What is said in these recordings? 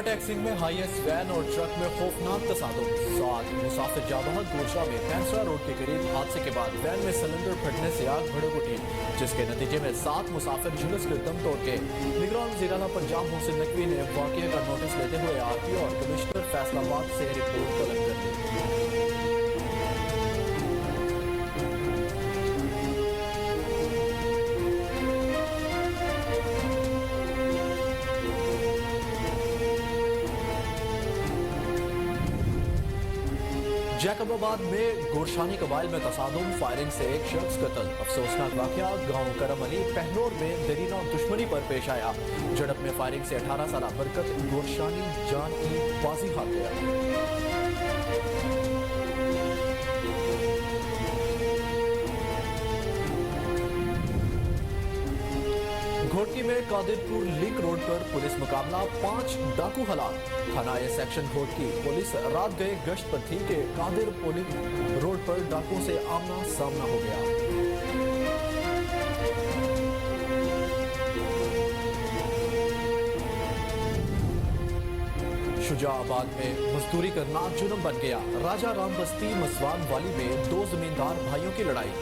Toba taxing में highest van और truck में खौफनाक तसादुम। 7 मुसाफिर जाबहक गोशरा में पैंसरा रोड के करीब हादसे के बाद वैन में सिलेंडर फटने से आग भड़क उठी, जिसके नतीजे में 7 मुसाफिर झुलस कर दम तोड़ गए। निगरान वज़ीर आला पंजाब मोहसिन नकवी ने वाक़ये का नोटिस लेते हुए आरटीओ और कमिश्नर फैसलाबाद से रिपोर्ट तलब कर ली। जैकबाबाद में गोरशानी कबाइल में तसादुम, फायरिंग से एक शख्स कत्ल। अफसोसनाक वाकया गांव करम अली पहनोर में दरीना दुश्मनी पर पेश आया। झड़प में फायरिंग से 18 साल बरकत गोरशानी जान की बाजी हार गया। घोटकी में कादिरपुर लिंक रोड पर पुलिस मुकाबला, 5 डाकू हलाक। थाना ए सेक्शन घोटकी पुलिस रात गए गश्त पर थी कि कादिर पुलिस रोड पर डाकुओं से आमना सामना हो गया। शुजाआबाद में मजदूरी करना जुर्म बन गया। राजा राम बस्ती मसवान वाली में 2 जमींदार भाइयों की लड़ाई।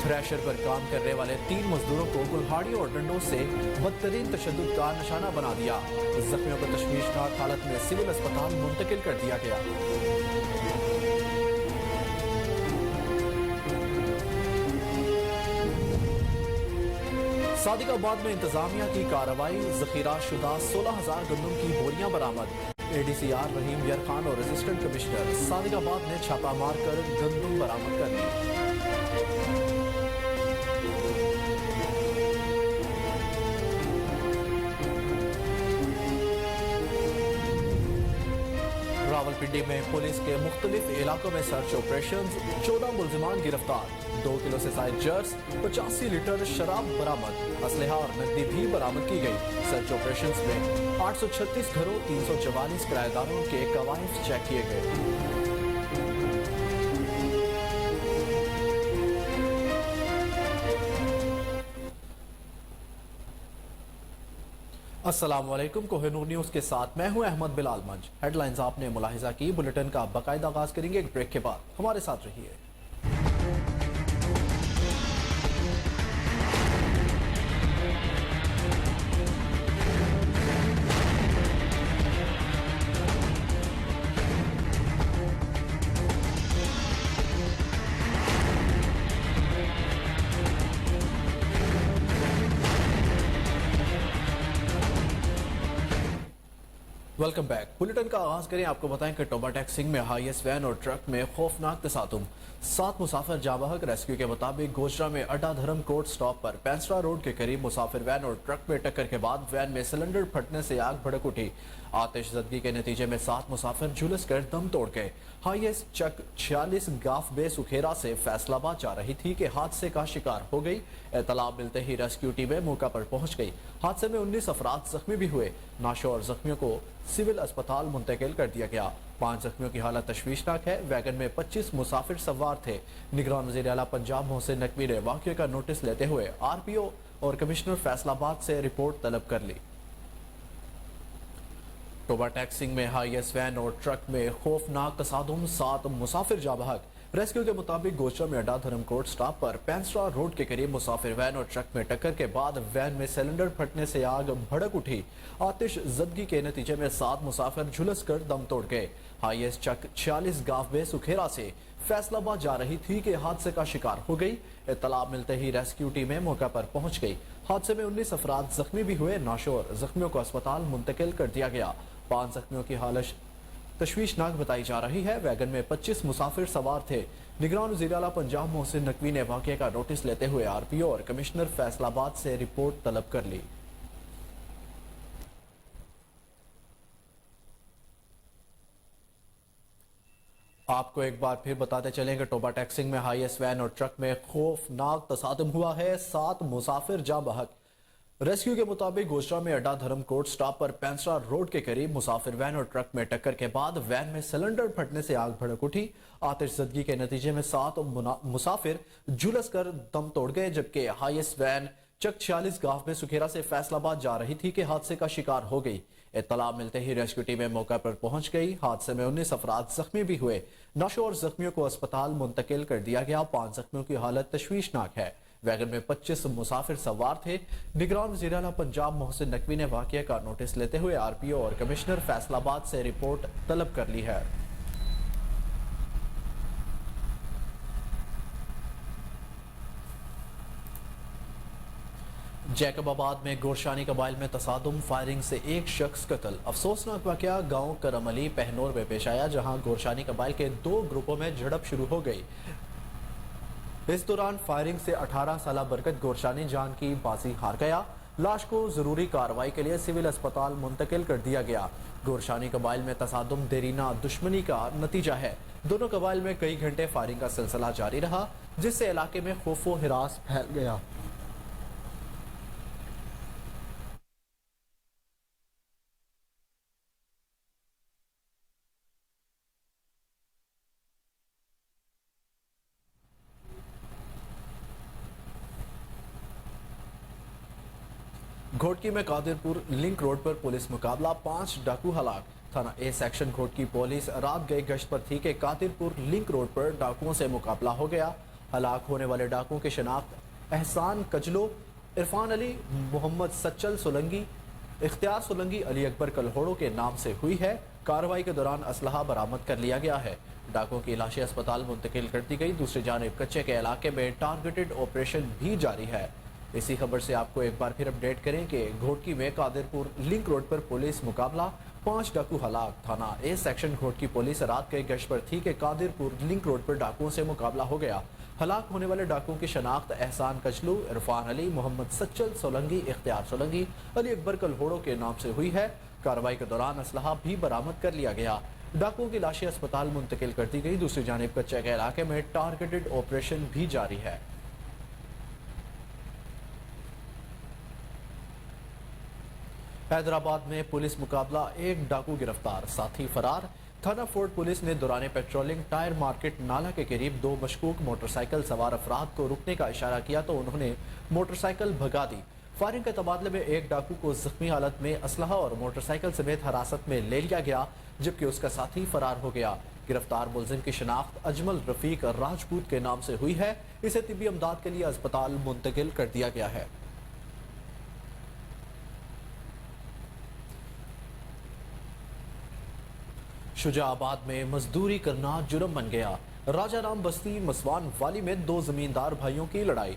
थ्रेशर पर काम करने वाले 3 मजदूरों को कुल्हाड़ी और डंडों से बदतरीन तशद्दुद का निशाना बना दिया। जख्मियों को तशवीशनाक हालत में सिविल अस्पताल मुंतकिल कर दिया गया। सादिकाबाद में इंतजामिया की कार्रवाई, जखीरा शुदा 16,000 गंदम की बोरियां बरामद। एडीसीआर रहीम यार खान और असिस्टेंट कमिश्नर सादिकाबाद ने छापा मारकर गंदम बरामद कर ली। रावलपिंडी में पुलिस के मुख्तलिफ इलाकों में सर्च ऑपरेशन, 14 मुलजिमान गिरफ्तार। 2 किलो से जायद जर्स, 85 लीटर शराब बरामद। असलहा और नकदी भी बरामद की गई। सर्च ऑपरेशन में 836 घरों, 344 किराएदारों के कवायद चेक किए गए। अस्सलाम वालेकुम, कोहिनूर न्यूज के साथ मैं हूं अहमद बिलाल मंज। हेडलाइंस आपने मुलाहिजा की। बुलेटिन का बाकायदा आगाज करेंगे एक ब्रेक के बाद। हमारे साथ रहिए। Welcome back. बुलेटिन का आगाज करें। आपको बताएं कि टोबा टैक्सिंग में हाईएस्ट वैन और ट्रक में खौफनाक तसादुम। 7 मुसाफिर जाबहक। रेस्क्यू के मुताबिक गोजरा में अड्डा धर्म कोर्ट स्टॉप पर पैंसरा रोड के करीब मुसाफिर वैन और ट्रक में टक्कर के बाद वैन में सिलेंडर फटने से आग भड़क उठी। आतिशज़दगी के नतीजे में 7 मुसाफिर झुलस कर दम तोड़ गए। हाईएस्ट चक 46 गाफ बे सुखेरा से फैसलाबाद जा रही थी कि हादसे का शिकार हो गई। इत्तला मिलते ही रेस्क्यू टीमें मौका पर पहुंच गई। हादसे में 19 अफराद जख्मी भी हुए। नाशो और जख्मियों को सिविल अस्पताल मुंतकिल कर दिया गया। 5 जख्मियों की हालत तशवीशनाक है। वैगन में 25 मुसाफिर सवार थे। निगरान वज़ीर आला पंजाब मोहसिन नकवी ने वाक़ये का नोटिस लेते हुए आरपीओ और कमिश्नर फैसलाबाद से रिपोर्ट तलब कर ली। टोबा टैक्सिंग में हाईएस्ट वैन और ट्रक में खौफनाक तसादुम, 7 मुसाफिर जाबहक। रेस्क्यू के मुताबिक गोशरा में अड्डा धर्मकोट स्टॉप पर पैंसरा रोड के करीब मुसाफिर वैन और ट्रक में टक्कर के बाद वैन में सिलेंडर फटने से आग भड़क उठी। आतिशज़दगी के नतीजे में 7 मुसाफिर झुलस कर दम तोड़ गए। हाईएस्ट चक 46 गाफ बे सुखेरा से फैसलाबाद जा रही थी कि हादसे का शिकार हो गई। इत्तला मिलते ही रेस्क्यू टीमें मौका पर पहुंच गई। हादसे में 19 अफराद जख्मी भी हुए। नाशो और जख्मियों को अस्पताल मुंतकिल कर दिया गया। 5 जख्मियों की हालत तशवीशनाक बताई जा रही है। वैगन में 25 मुसाफिर सवार थे। निगरान वज़ीर आला पंजाब मोहसिन नकवी ने वाक़ये का नोटिस लेते हुए आरपीओ और कमिश्नर फैसलाबाद से रिपोर्ट तलब कर ली। आपको एक बार फिर बताते चलें कि टोबा टैक्सिंग में हाईएस्ट वैन और ट्रक में खौफनाक तसादुम हुआ है। 7 मुसाफिर जाँ बहक। रेस्क्यू के मुताबिक गोशरा में अड्डा धर्म कोर्ट स्टॉप पर पैंसरा रोड के करीब मुसाफिर वैन और ट्रक में टक्कर के बाद वैन में सिलेंडर फटने से आग भड़क उठी। आतिशज़दगी के नतीजे में 7 मुसाफिर झुलस कर दम तोड़ गए, जबकि हाईएस्ट वैन चक 46 गाफ में सुखेरा से फैसलाबाद जा रही थी कि हादसे का शिकार हो गई। इत्तला मिलते ही रेस्क्यू टीमें मौका पर पहुंच गई। हादसे में 19 अफराद जख्मी भी हुए। नशे और जख्मियों को अस्पताल मुंतकिल कर दिया गया। 5 जख्मियों की हालत तशवीशनाक है। वैगन में 25 मुसाफिर सवार थे। निगरान वज़ीर आला पंजाब मोहसिन नकवी ने वाक़या का नोटिस लेते हुए RPO और कमिश्नर फैसलाबाद से रिपोर्ट तलब कर ली है। जैकबाबाद में गोरशानी कबाइल में तसादुम, फायरिंग से एक शख्स कत्ल। अफसोसनाक वाकया गांव करम अली पहनोर में पेश आया, जहां गोरशानी कबाइल के 2 ग्रुपों में झड़प शुरू हो गई। इस दौरान फायरिंग से 18 साला बरकत गोरशानी जान की बाजी हार गया। लाश को जरूरी कार्रवाई के लिए सिविल अस्पताल मुंतकिल कर दिया गया। गोरशानी कबाइल में तसादुम देरीना दुश्मनी का नतीजा है। दोनों कबाइल में कई घंटे फायरिंग का सिलसिला जारी रहा, जिससे इलाके में खौफो हिरास फैल गया। घोटकी में कादिरपुर लिंक रोड पर पुलिस मुकाबला, 5 डाकू हलाक। थाना ए सेक्शन घोटकी पुलिस रात गई गश्त पर थी कि कादिरपुर लिंक रोड पर डाकुओं से मुकाबला हो गया। हलाक होने वाले डाकुओं की शनाख्त एहसान कजलो, इरफान अली, मोहम्मद सच्चल सोलंगी, इख्तियार सोलंगी, अली अकबर कलहोड़ो के नाम से हुई है। कार्रवाई के दौरान असलहा बरामद कर लिया गया है। डाकुओं की लाशें अस्पताल मुंतकिल कर दी गई। दूसरी जानिब कच्चे के इलाके में टारगेटेड ऑपरेशन भी जारी है। इसी खबर से आपको एक बार फिर अपडेट करें कि घोटकी में कादिरपुर लिंक रोड पर पुलिस मुकाबला, 5 डाकू हलाक। थाना ए सेक्शन घोटकी पुलिस रात के गश्त पर थी कि कादिरपुर लिंक रोड पर डाकुओं से मुकाबला हो गया। हलाक होने वाले डाकुओं की शनाख्त एहसान कचलू, इरफान अली, मोहम्मद सच्चल सोलंगी, इख्तियार सोलंगी, अली अकबर कलहोड़ो के नाम से हुई है। कार्रवाई के दौरान असलहा भी बरामद कर लिया गया। डाकुओं की लाशें अस्पताल मुंतकिल कर दी गई। दूसरी जानिब कच्चे के इलाके में टारगेटेड ऑपरेशन भी जारी है। हैदराबाद में पुलिस मुकाबला, 1 डाकू गिरफ्तार, साथी फरार। थाना फोर्ट पुलिस ने दौरान पेट्रोलिंग टायर मार्केट नाला के करीब 2 मशकूक मोटरसाइकिल सवार अफराद को रुकने का इशारा किया तो उन्होंने मोटरसाइकिल भगा दी। फायरिंग के तबादले में 1 डाकू को जख्मी हालत में असलहा और मोटरसाइकिल समेत हिरासत में ले लिया गया, जबकि उसका साथी फरार हो गया। गिरफ्तार मुलजिम की शनाख्त अजमल रफीक राजपूत के नाम से हुई है। इसे तिब्बी अमदाद के लिए अस्पताल मुंतकिल कर दिया गया है। शुजाबाद में मजदूरी करना जुर्म बन गया। राजा राम बस्ती मसवान वाली में 2 जमींदार भाइयों की लड़ाई।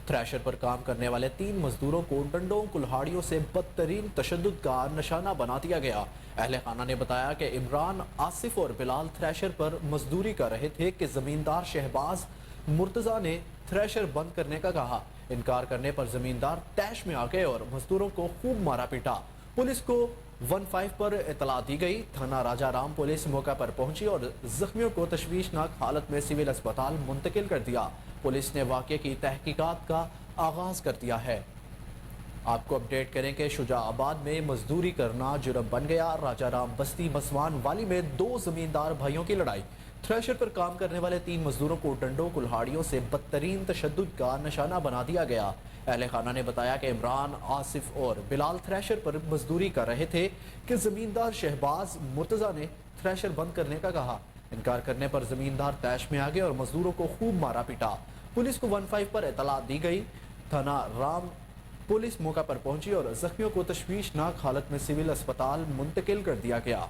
थ्रेशर पर काम करने वाले 3 मजदूरों को डंडों कुल्हाड़ियों से बदतरीन तशद्दुद का निशाना बना दिया गया। अहले खाना ने बताया कि इमरान, आसिफ और बिलाल थ्रेशर पर मजदूरी कर रहे थे कि जमींदार शहबाज मुर्तजा ने थ्रेशर बंद करने का कहा। इनकार करने पर जमींदार तैश में आ गए और मजदूरों को खूब मारा पीटा। पुलिस को 15 पर इतला दी गई। थाना राजा राम पुलिस मौका पर पहुंची और जख्मियों को तशवीशनाक हालत में सिविल अस्पताल मुंतकिल कर दिया। पुलिस ने वाक़े की तहकीकात का आगाज कर दिया है। आपको अपडेट करें कि शुजाबाद में मजदूरी करना जुर्म बन गया। राजा राम बस्ती मसवान वाली में 2 जमींदार भाइयों की लड़ाई। थ्रेशर पर काम करने वाले 3 मजदूरों को डंडों कुल्हाड़ियों से बदतरीन तशद्दुद का निशाना बना दिया गया। अहले खाना ने बताया कि इमरान, आसिफ और बिलाल थ्रेशर पर मजदूरी कर रहे थे कि जमींदार शहबाज मुर्तजा ने थ्रेशर बंद करने का कहा। इनकार करने पर जमींदार तैश में आ गए और मजदूरों को खूब मारा पीटा। पुलिस को 15 पर इतला दी गई। थाना राम पुलिस मौका पर पहुंची और जख्मियों को तशवीशनाक हालत में सिविल अस्पताल मुंतकिल कर दिया गया।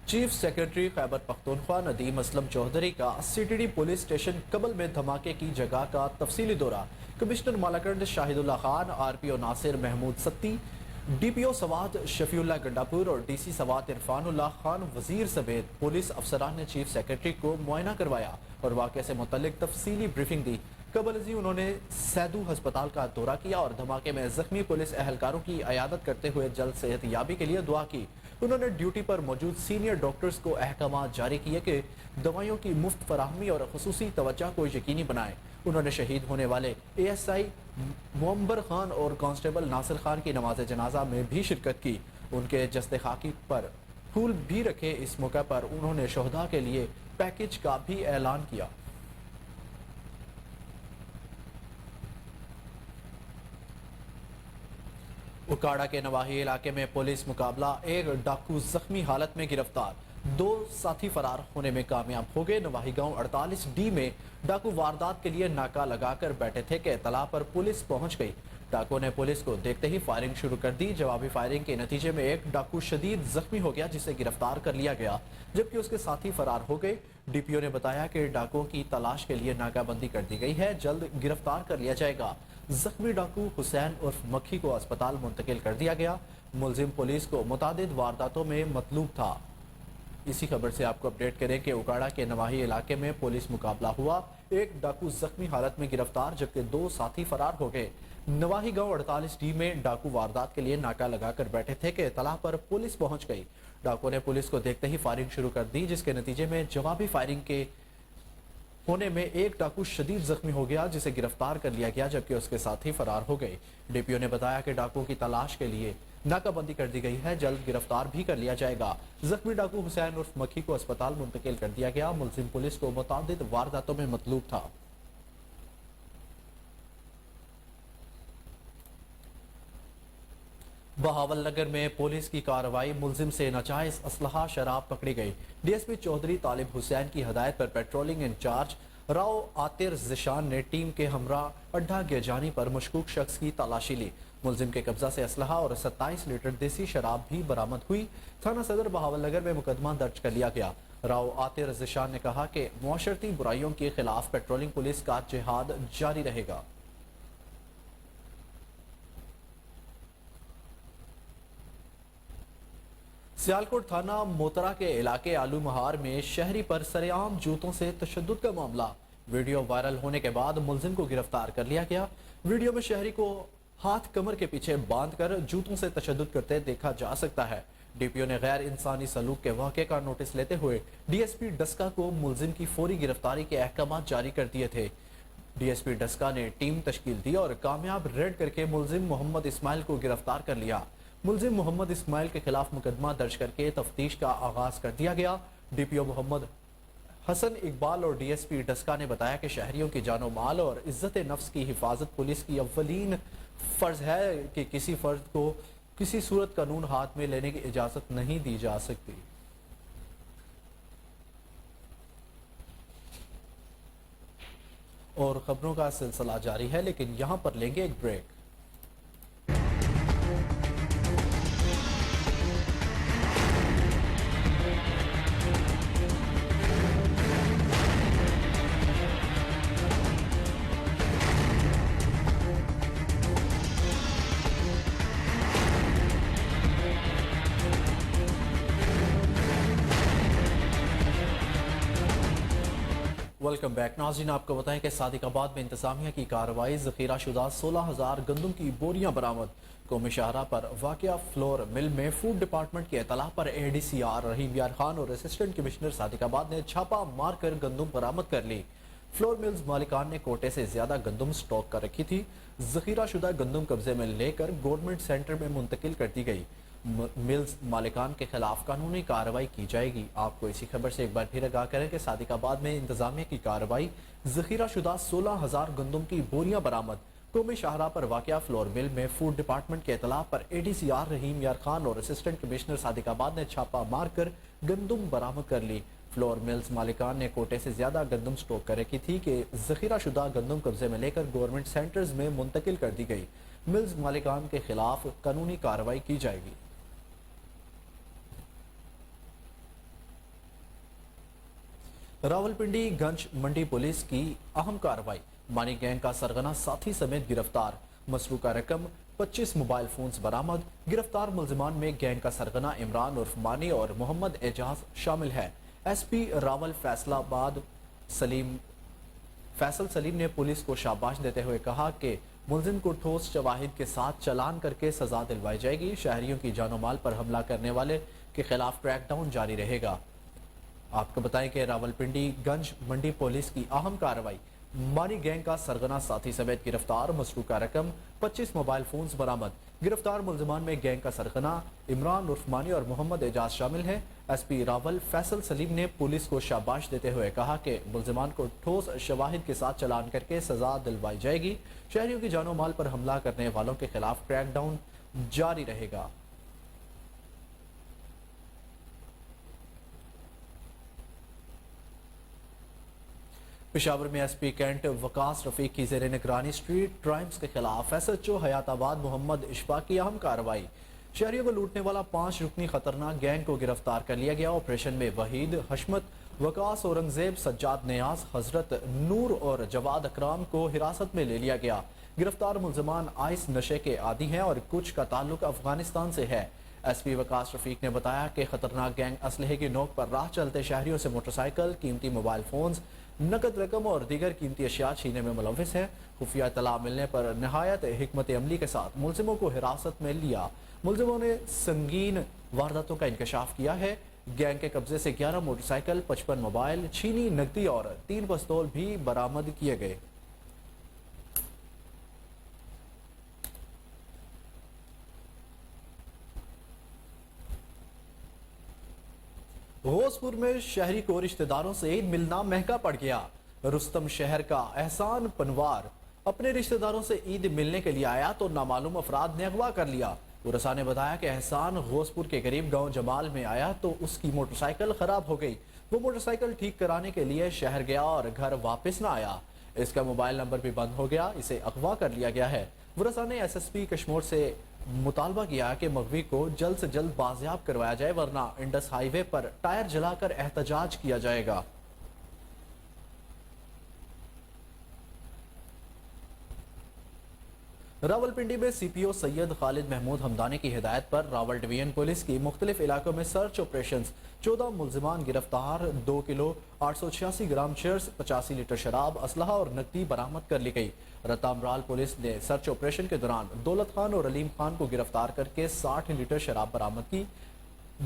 चीफ सेक्रेटरी खैबर पख्तूनख्वा नदीम असलम चौधरी का CTD पुलिस स्टेशन कबल में धमाके की जगह का तफसीली दौरा। Commissioner Malakand Shahidullah Khan, RPO Nasir Mahmood Satti, DPO Swat Shafiullah Gandapur और DC सवात इरफानुल्लाह खान वजीर समेत पुलिस अफसरान ने चीफ सेक्रेटरी को मुआयना करवाया और वाक़े से मुतल्लिक तफसीली ब्रीफिंग दी। कबल अजी उन्होंने सैदू अस्पताल का दौरा किया और धमाके में जख्मी पुलिस एहलकारों की अयादत करते हुए जल्द सेहतयाबी के लिए दुआ की। उन्होंने ड्यूटी पर मौजूद सीनियर डॉक्टर्स को अहकाम जारी किए कि दवाइयों की मुफ्त फराहमी और खुसूसी तवज्जो को यकीनी बनाएं। उन्होंने शहीद होने वाले ASI मुअम्बर खान और कांस्टेबल नासिर खान की नमाज जनाजा में भी शिरकत की। उनके जस्ते खाकी पर फूल भी रखे। इस मौके पर उन्होंने शोहदा के लिए पैकेज का भी ऐलान किया। उकाड़ा के नवाही इलाके में पुलिस मुकाबला, एक डाकू जख्मी हालत में गिरफ्तार, 2 साथी फरार होने में कामयाब हो गए। नवाही गांव 48D में डाकू वारदात के लिए नाका लगाकर बैठे थे कि इत्तला पर पुलिस पहुंच गई। डाकू ने पुलिस को देखते ही फायरिंग शुरू कर दी। जवाबी फायरिंग के नतीजे में एक डाकू शदीद जख्मी हो गया, जिसे गिरफ्तार कर लिया गया, जबकि उसके साथी फरार हो गए। डीपीओ ने बताया कि डाकुओं की तलाश के लिए नाकाबंदी कर दी गई है, जल्द गिरफ्तार कर लिया जाएगा। जख्मी डाकू हुसैन उर्फ मक्खी को अस्पताल मुंतकिल कर दिया गया। मुलजिम पुलिस को मुतादिद वारदातों में मतलूब था। इसी खबर से आपको अपडेट करें कि उकाड़ा के नवाही इलाके में पुलिस मुकाबला हुआ, एक डाकू जख्मी हालत में गिरफ्तार, जबकि 2 साथी फरार हो गए। नवाही गांव 48D में डाकू वारदात के लिए नाका लगाकर बैठे थे कि इत्तला पर पुलिस पहुंच गई। डाकू ने पुलिस को देखते ही फायरिंग शुरू कर दी, जिसके नतीजे में जवाबी फायरिंग के होने में एक डाकू शदीद जख्मी हो गया, जिसे गिरफ्तार कर लिया गया, जबकि उसके साथी फरार हो गए। डीपीओ ने बताया कि डाकुओं की तलाश के लिए नाकाबंदी कर दी गई है, जल्द गिरफ्तार भी कर लिया जाएगा। जख्मी डाकू हुसैन उर्फ मक्खी को अस्पताल मुंतकिल कर दिया गया। मुलजिम पुलिस को मुतादिद वारदातों में मतलूब था। बहावलनगर में पुलिस की कार्रवाई, मुलजिम से नाजायज असलहा शराब पकड़ी गई। डीएसपी चौधरी तालिब हुसैन की हदायत पर पेट्रोलिंग इंचार्ज राव आतिर जिशान ने टीम के हमरा अड्डा गेजानी पर मशकूक शख्स की तलाशी ली। मुलजिम के कब्जा से असलहा और 27 लीटर देसी शराब भी बरामद हुई। थाना सदर बहावलनगर में मुकदमा दर्ज कर लिया गया। राव आतिर जिशान ने कहा कि मुआशरती बुराइयों के खिलाफ पेट्रोलिंग पुलिस का जिहाद जारी रहेगा। सियालकोट थाना मोतरा के इलाके आलू महार में शहरी पर सरेआम जूतों से तशद्दुद का मामला। वीडियो वायरल होने के बाद मुलजिम को गिरफ्तार कर लिया गया। वीडियो में शहरी को हाथ कमर के पीछे बांधकर जूतों से तशद्दुद करते देखा जा सकता है। डीपीओ ने गैर इंसानी सलूक के वाक़े का नोटिस लेते हुए डीएसपी डस्का को मुलजिम की फौरी गिरफ्तारी के अहकाम जारी कर दिए थे। डीएसपी डस्का ने टीम तश्कील दी और कामयाब रेड करके मुलजिम मोहम्मद इस्माइल को गिरफ्तार कर लिया। मुलजिम मोहम्मद इस्माइल के खिलाफ मुकदमा दर्ज करके तफ्तीश का आगाज कर दिया गया। डीपीओ मोहम्मद हसन इकबाल और डीएसपी डस्का ने बताया कि शहरियों की जानो माल और इज्जत नफ्स की हिफाजत पुलिस की अव्वलीन फर्ज है कि किसी फर्द को किसी सूरत कानून हाथ में लेने की इजाजत नहीं दी जा सकती। और खबरों का सिलसिला जारी है, लेकिन यहां पर लेंगे एक ब्रेक। Welcome back. नाज़रीन, आपको बताएं कि सादिकाबाद में इंतजामिया की कार्रवाई, जखीरा शुदा 16,000 गंदम की बोरियां बरामद। कौमी शाहरा पर वाक़या फ्लोर मिल में फूड डिपार्टमेंट की इतला पर एडीसीआर रहीम यार खान और असिस्टेंट कमिश्नर सादिकाबाद ने छापा मारकर गंदम बरामद कर ली। फ्लोर मिल्स मालिकान ने कोटे से ज्यादा गंदम स्टॉक कर रखी थी। जखीरा शुदा गंदम कब्जे में लेकर गवर्नमेंट सेंटर में मुंतकिल कर दी गई। मिल्स मालिकान के खिलाफ कानूनी कार्रवाई की जाएगी। आपको इसी खबर से एक बार फिर आगाह करें कि सादिकाबाद में इंतजामिया की कार्रवाई, जखीरा शुदा 16,000 गंदम की बोरियां बरामद। कौमी शाहरा पर वाक़या फ्लोर मिल में फूड डिपार्टमेंट के इतलाफ पर एडीसीआर रहीम यार खान और असिस्टेंट कमिश्नर सादिकाबाद ने छापा मारकर गंदम बरामद कर ली। फ्लोर मिल्स मालिकान ने कोटे से ज्यादा गंदम स्टॉक कर रखी थी कि जखीरा शुदा गंदम कब्जे में लेकर गवर्नमेंट सेंटर्स में मुंतकिल कर दी गई। मिल्स मालिकान के खिलाफ कानूनी कार्रवाई की जाएगी। रावलपिंडी गंज मंडी पुलिस की अहम कार्रवाई, मानी गैंग का सरगना साथी समेत गिरफ्तार। मसरूका रकम 25 मोबाइल फोन्स बरामद। गिरफ्तार मुलजिमान में गैंग का सरगना इमरान उर्फ मानी और मोहम्मद एजाज शामिल है। एसपी रावल फैसल सलीम ने पुलिस को शाबाश देते हुए कहा कि मुलजिम को ठोस शवाहिद के साथ चालान करके सजा दिलवाई जाएगी। शहरियों की जानो माल पर हमला करने वाले के खिलाफ क्रैकडाउन जारी रहेगा। आपको बताएं कि रावलपिंडी गंज मंडी पुलिस की अहम कार्रवाई, मानी गैंग का सरगना साथी समेत गिरफ्तार। मसरूका रकम 25 मोबाइल फोन्स बरामद। गिरफ्तार मुलजिमान में गैंग का सरगना इमरान उर्फ मानी और मोहम्मद एजाज शामिल है। एसपी रावल फैसल सलीम ने पुलिस को शाबाश देते हुए कहा कि मुलजिमान को ठोस शवाहिद के साथ चालान करके सजा दिलवाई जाएगी। शहरियों की जानो माल पर हमला करने वालों के खिलाफ क्रैकडाउन जारी रहेगा। पेशावर में एसपी कैंट वकास रफीक की ज़ेर निगरानी स्ट्रीट क्राइम्स के खिलाफ एसएचओ हयाताबाद मोहम्मद इशफाक की अहम कार्रवाई। शहरियों को लूटने वाला 5 रुकनी खतरनाक गैंग को गिरफ्तार कर लिया गया। ऑपरेशन में वहीद, हशमत, वकास, औरंगजेब, सज्जाद, नियाज, हजरत, नूर और जवाद अकराम को हिरासत में ले लिया गया। गिरफ्तार मुलजमान आइस नशे के आदी हैं और कुछ का ताल्लुक अफगानिस्तान से है। एसपी वकास रफीक ने बताया कि खतरनाक गैंग असलहे की नोक पर राह चलते शहरियों से मोटरसाइकिल, कीमती मोबाइल फोन्स, नकद रकम और दीगर कीमती अशिया छीनने में मुलविस है। खुफिया इत्तला मिलने पर नहायत हिकमत अमली के साथ मुलजिमों को हिरासत में लिया। मुलजिमों ने संगीन वारदातों का इंकशाफ किया है। गैंग के कब्जे से 11 मोटरसाइकिल, 55 मोबाइल, छीनी नकदी और 3 पिस्तौल भी बरामद किए गए। घोसपुर में शहरी को रिश्तेदारों से ईद मिलना महंगा पड़ गया। रुस्तम शहर का एहसान पनवार अपने रिश्तेदारों से ईद मिलने के लिए आया तो नामालूम अफराद ने अगवा कर लिया। उरसा ने बताया कि एहसान घोसपुर के करीब गांव जमाल में आया तो उसकी मोटरसाइकिल खराब हो गई। वो मोटरसाइकिल ठीक कराने के लिए शहर गया और घर वापस न आया। इसका मोबाइल नंबर भी बंद हो गया। इसे अगवा कर लिया गया है। उरसा ने एसएसपी कश्मीर से मुतालबा किया कि मगवी को जल्द से जल्द बाजियाब करवाया जाए, वरना इंडस हाईवे पर टायर जलाकर एहतजाज किया जाएगा। रावलपिंडी में सीपीओ सैयद खालिद महमूद हमदानी की हिदायत पर रावल डिवीजन पुलिस की मुख्तलिफ इलाकों में सर्च ऑपरेशन। 14 मुलजिमान गिरफ्तार, 2 किलो 886 ग्राम चर्स, 85 लीटर शराब, असलहा और नकदी बरामद कर ली गई। रतामराल पुलिस ने सर्च ऑपरेशन के दौरान दौलत खान और अलीम खान को गिरफ्तार करके 60 लीटर शराब बरामद की।